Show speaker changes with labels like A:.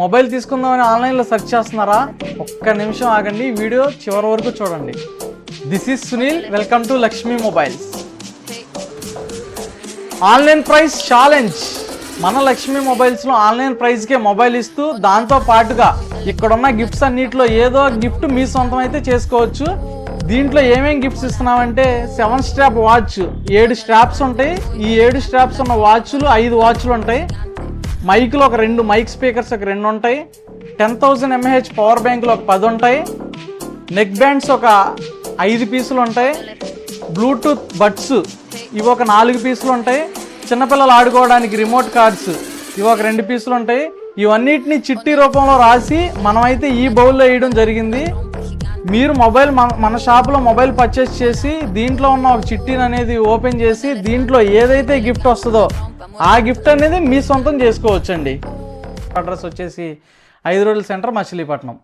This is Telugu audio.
A: మొబైల్ తీసుకుందామని ఆన్లైన్లో సెర్చ్ చేస్తున్నారా? ఒక్క నిమిషం ఆగండి, వీడియో చివరి వరకు చూడండి. This is Sunil, welcome to Lakshmi mobiles. Online price challenge. మన లక్ష్మీ మొబైల్స్లో ఆన్లైన్ ప్రైస్కే మొబైల్ ఇస్తూ దాంతో పాటుగా ఇక్కడున్న గిఫ్ట్స్ అన్నిటిలో ఏదో గిఫ్ట్ మీ సొంతం అయితే చేసుకోవచ్చు. దీంట్లో ఏమేమి గిఫ్ట్స్ ఇస్తున్నామంటే 7 స్ట్రాప్ వాచ్, 7 స్ట్రాప్స్ ఉంటాయి. ఈ 7 స్ట్రాప్స్ ఉన్న వాచ్లు 5 వాచ్లు ఉంటాయి. మైక్లో ఒక 2 మైక్ స్పీకర్స్ ఒక 2 ఉంటాయి. 10,000 mAh పవర్ బ్యాంకులు ఒక 10 ఉంటాయి. నెక్ బ్యాండ్స్ ఒక 5 పీసులు ఉంటాయి. బ్లూటూత్ బడ్స్ ఇవి ఒక 4 పీసులు ఉంటాయి. చిన్నపిల్లలు ఆడుకోవడానికి రిమోట్ కార్డ్స్ ఇవి ఒక 2 పీసులు ఉంటాయి. ఇవన్నిటిని చిట్టి రూపంలో రాసి మనమైతే ఈ బౌల్లో వేయడం జరిగింది. మీరు మన షాప్లో మొబైల్ పర్చేస్ చేసి దీంట్లో ఉన్న ఒక చిట్టీని అనేది ఓపెన్ చేసి దీంట్లో ఏదైతే గిఫ్ట్ వస్తుందో ఆ గిఫ్ట్ అనేది మీ సొంతం చేసుకోవచ్చండి. అడ్రస్ వచ్చేసి 5 రోడ్ల సెంటర్, మచిలీపట్నం.